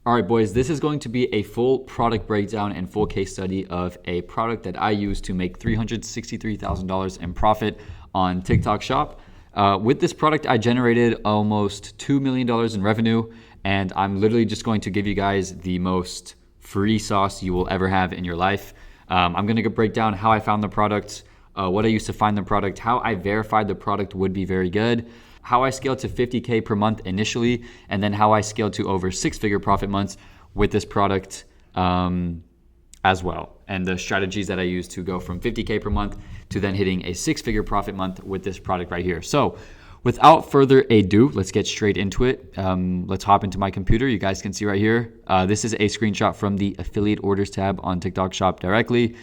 All right, boys, this is going to be a full product breakdown and full case study of a product that I use to make $363,000 in profit on TikTok Shop. With this product, I generated almost $2 million in revenue, and I'm literally just going to give you guys the most free sauce you will ever have in your life. I'm going to break down how I found the product, what I used to find the product, how I verified the product would be very good, how I scaled to 50K per month initially, and then how I scaled to over six-figure profit months with this product as well. And the strategies that I use to go from 50K per month to then hitting a six-figure profit month with this product right here. So without further ado, let's get straight into it. Let's hop into my computer. You guys can see right here. This is a screenshot from the affiliate orders tab on TikTok Shop directly.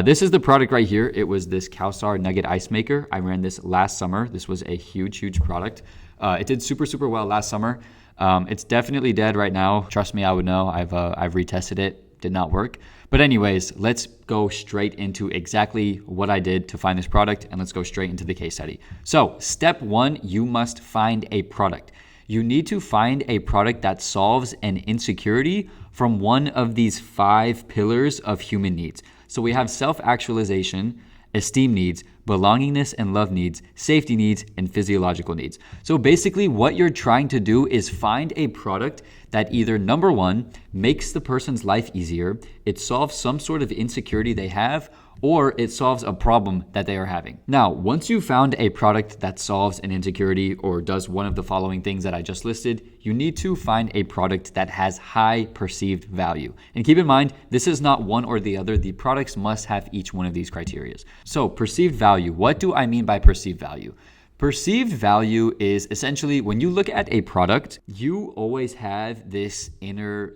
This is the product right here. It was this Kawsar Nugget Ice Maker. I ran this last summer. This was a huge product. It did super well last summer. It's definitely dead right now. Trust me, I would know. I've retested it. Did not work. But anyways, let's go straight into exactly what I did to find this product, and let's go straight into the case study. So step one, you must find a product. You need to find a product that solves an insecurity from one of these 5 pillars of human needs. So we have self-actualization, esteem needs, belongingness and love needs, safety needs, and physiological needs. So basically what you're trying to do is find a product that either, number one, makes the person's life easier, it solves some sort of insecurity they have, or it solves a problem that they are having. Now, once you've found a product that solves an insecurity or does one of the following things that I just listed, you need to find a product that has high perceived value. And keep in mind, this is not one or the other. The products must have each one of these criteria. So perceived value, what do I mean by perceived value? Perceived value is essentially when you look at a product, you always have this inner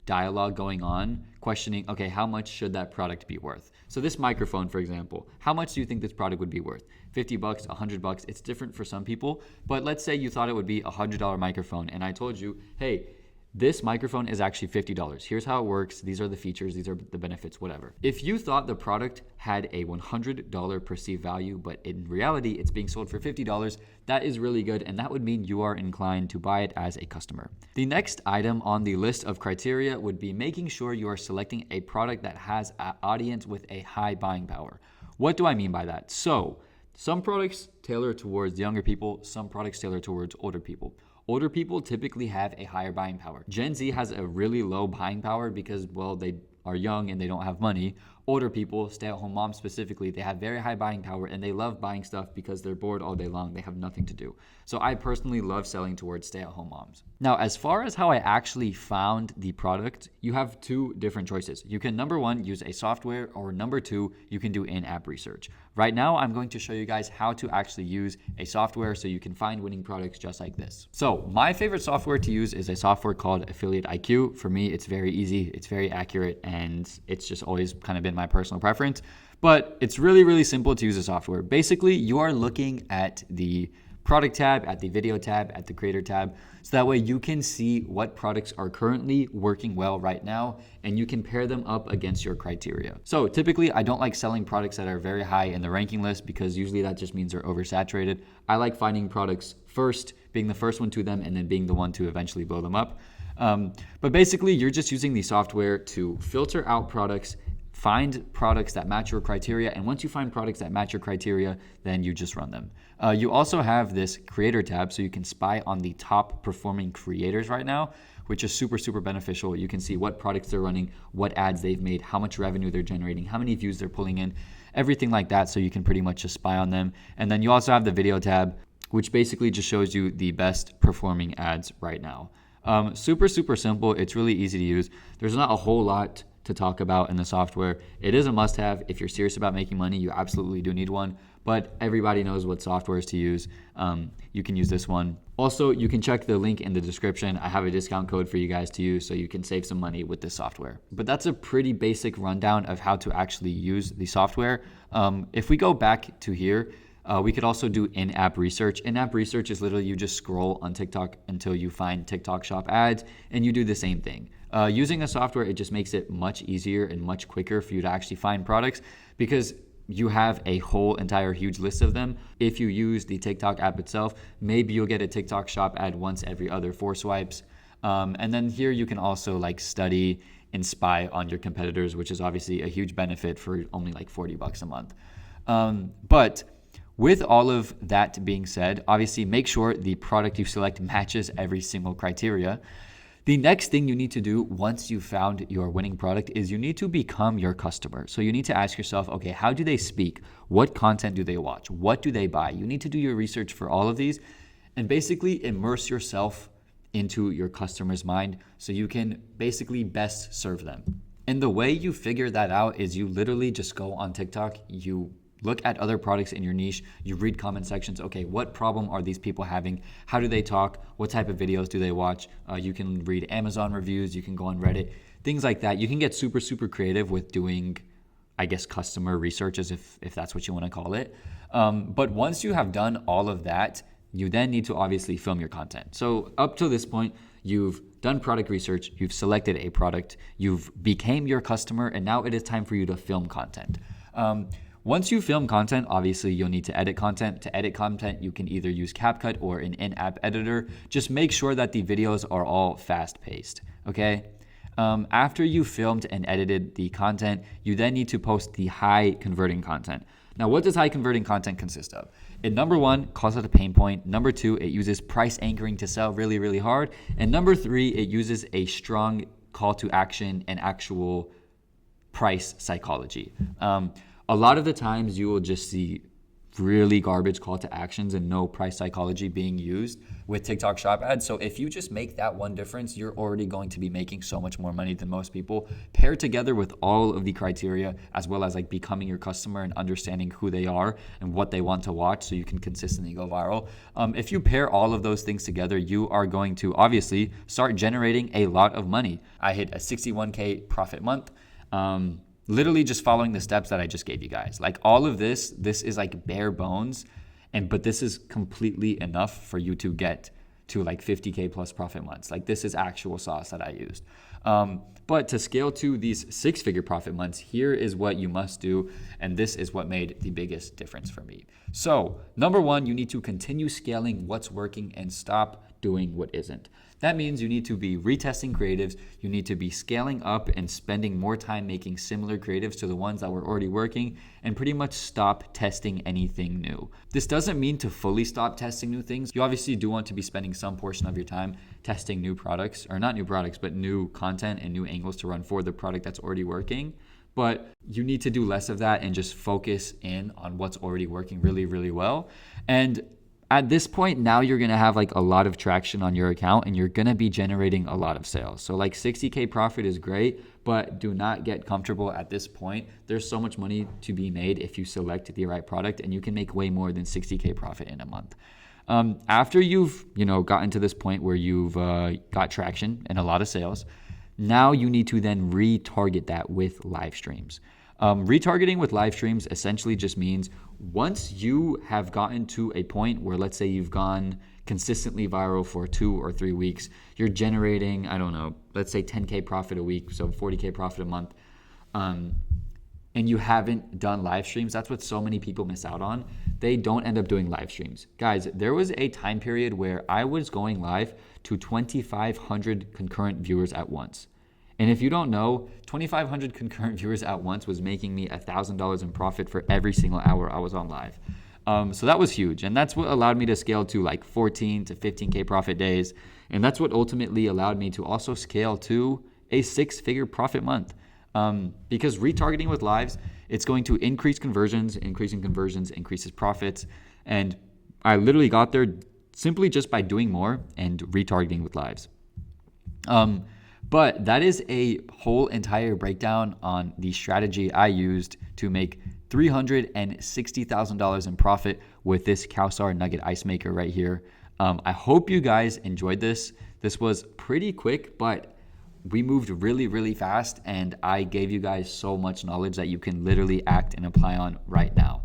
dialogue going on, questioning, okay, how much should that product be worth? So this microphone, for example, how much do you think this product would be worth? 50 bucks, 100 bucks, it's different for some people, but let's say you thought it would be a $100 microphone and I told you, hey, this microphone is actually $50. Here's how it works. These are the features. These are the benefits, whatever. If you thought the product had a $100 perceived value, but in reality, it's being sold for $50, that is really good. And that would mean you are inclined to buy it as a customer. The next item on the list of criteria would be making sure you are selecting a product that has an audience with a high buying power. What do I mean by that? So some products tailor towards younger people. Some products tailor towards older people. Older people typically have a higher buying power. Gen Z has a really low buying power because, well, they are young and they don't have money. Older people, stay-at-home moms specifically, they have very high buying power and they love buying stuff because they're bored all day long. They have nothing to do. So I personally love selling towards stay-at-home moms. Now, as far as how I actually found the product, you have 2 different choices. You can, number one, use a software, or number 2, you can do in-app research. Right now, I'm going to show you guys how to actually use a software so you can find winning products just like this. So my favorite software to use is a software called Affiliate IQ. For me, it's very easy, it's very accurate, and it's just always kind of been my personal preference. But it's really simple to use the software. Basically, you are looking at the product tab, at the video tab, at the creator tab, so that way you can see what products are currently working well right now and you can pair them up against your criteria. So typically I don't like selling products that are very high in the ranking list because usually that just means they're oversaturated. I like finding products first, being the first one to them, and then being the one to eventually blow them up. But basically you're just using the software to filter out products, find products that match your criteria, and once you find products that match your criteria, then you just run them. You also have this creator tab, so you can spy on the top performing creators right now, which is super beneficial. You can see what products they're running, what ads they've made, how much revenue they're generating, how many views they're pulling in, everything like that, so you can pretty much just spy on them. And then you also have the video tab, which basically just shows you the best performing ads right now. Super simple. It's really easy to use. There's not a whole lot to talk about in the software. It is a must-have. If you're serious about making money, you absolutely do need one, but everybody knows what softwares to use. You can use this one. Also, you can check the link in the description. I have a discount code for you guys to use so you can save some money with this software. But that's a pretty basic rundown of how to actually use the software. If we go back to here, we could also do in-app research. In-app research is literally you just scroll on TikTok until you find TikTok Shop ads, and you do the same thing. Using a software, it just makes it much easier and much quicker for you to actually find products because you have a whole entire huge list of them. If you use the TikTok app itself, maybe you'll get a TikTok Shop ad once every other 4 swipes. And then here you can also like study and spy on your competitors, which is obviously a huge benefit for only like $40 a month. But with all of that being said, obviously make sure the product you select matches every single criteria. The next thing you need to do once you've found your winning product is you need to become your customer. So you need to ask yourself, okay, how do they speak? What content do they watch? What do they buy? You need to do your research for all of these and basically immerse yourself into your customer's mind so you can basically best serve them. And the way you figure that out is you literally just go on TikTok, you look at other products in your niche, you read comment sections. Okay, what problem are these people having? How do they talk? What type of videos do they watch? You can read Amazon reviews, you can go on Reddit, things like that. You can get super, super creative with doing, I guess, customer researches if that's what you want to call it. But once you have done all of that, you then need to obviously film your content. So up to this point, you've done product research, you've selected a product, you've became your customer, and now it is time for you to film content. Once you film content, obviously you'll need to edit content. To edit content, you can either use CapCut or an in-app editor. Just make sure that the videos are all fast-paced, okay? After you filmed and edited the content, you then need to post the high converting content. Now, what does high converting content consist of? It, number one, calls out a pain point. Number two, it uses price anchoring to sell really, really hard. And number three, it uses a strong call to action and actual price psychology. A lot of the times you will just see really garbage call to actions and no price psychology being used with TikTok shop ads. So if you just make that one difference, you're already going to be making so much more money than most people, paired together with all of the criteria, as well as like becoming your customer and understanding who they are and what they want to watch so you can consistently go viral. If you pair all of those things together, you are going to obviously start generating a lot of money. I hit a 61K profit month. Literally just following the steps that I just gave you guys. Like all of this is like bare bones, but this is completely enough for you to get to like 50K plus profit months. Like this is actual sauce that I used. But to scale to these 6-figure profit months, here is what you must do. And this is what made the biggest difference for me. So number one, you need to continue scaling what's working and stop doing what isn't. That means you need to be retesting creatives, you need to be scaling up and spending more time making similar creatives to the ones that were already working, and pretty much stop testing anything new. This doesn't mean to fully stop testing new things. You obviously do want to be spending some portion of your time testing new products, or not new products, but new content and new angles to run for the product that's already working. But you need to do less of that and just focus in on what's already working really, really well. And at this point, now you're going to have like a lot of traction on your account and you're going to be generating a lot of sales. So like 60K profit is great, but do not get comfortable at this point. There's so much money to be made if you select the right product, and you can make way more than 60K profit in a month. After you've, gotten to this point where you've got traction and a lot of sales, now you need to then retarget that with live streams. Retargeting with live streams essentially just means once you have gotten to a point where, let's say you've gone consistently viral for 2 or 3 weeks, you're generating, let's say 10K profit a week, so 40K profit a month, and you haven't done live streams. That's what so many people miss out on. They don't end up doing live streams. Guys, there was a time period where I was going live to 2,500 concurrent viewers at once. And if you don't know, 2,500 concurrent viewers at once was making me $1,000 in profit for every single hour I was on live. So that was huge. And that's what allowed me to scale to like 14 to 15K profit days. And that's what ultimately allowed me to also scale to a 6-figure profit month. Because retargeting with lives, it's going to increase conversions. Increasing conversions increases profits. And I literally got there simply just by doing more and retargeting with lives. But that is a whole entire breakdown on the strategy I used to make $360,000 in profit with this Cowstar Nugget Ice Maker right here. I hope you guys enjoyed this. This was pretty quick, but we moved really, really fast, and I gave you guys so much knowledge that you can literally act and apply on right now.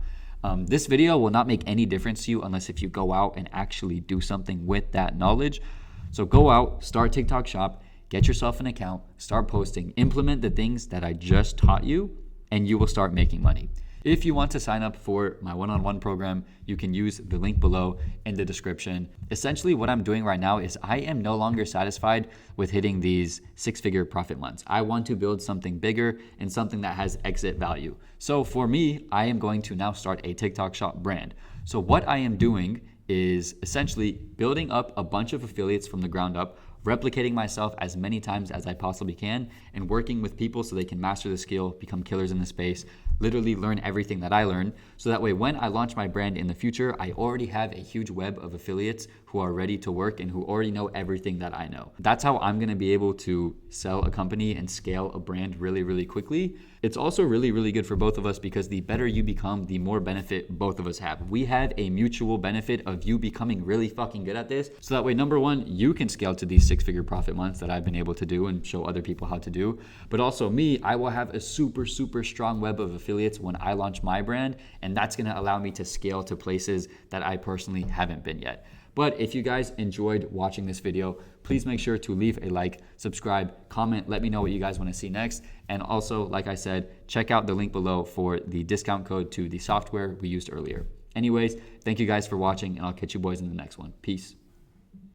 This video will not make any difference to you unless if you go out and actually do something with that knowledge. So go out, start TikTok Shop, get yourself an account, start posting, implement the things that I just taught you, and you will start making money. If you want to sign up for my one-on-one program, you can use the link below in the description. Essentially, what I'm doing right now is I am no longer satisfied with hitting these six-figure profit months. I want to build something bigger and something that has exit value. So for me, I am going to now start a TikTok shop brand. So what I am doing is essentially building up a bunch of affiliates from the ground up, replicating myself as many times as I possibly can, and working with people so they can master the skill, become killers in the space, literally learn everything that I learned. So that way, when I launch my brand in the future, I already have a huge web of affiliates who are ready to work and who already know everything that I know. That's how I'm gonna be able to sell a company and scale a brand really, really quickly. It's also really, really good for both of us because the better you become, the more benefit both of us have. We have a mutual benefit of you becoming really fucking good at this. So that way, number one, you can scale to these six-figure profit months that I've been able to do and show other people how to do. But also me, I will have a super, super strong web of affiliates when I launch my brand, and that's gonna allow me to scale to places that I personally haven't been yet. But if you guys enjoyed watching this video, please make sure to leave a like, subscribe, comment, let me know what you guys want to see next. And also, like I said, check out the link below for the discount code to the software we used earlier. Anyways, thank you guys for watching, and I'll catch you boys in the next one. Peace.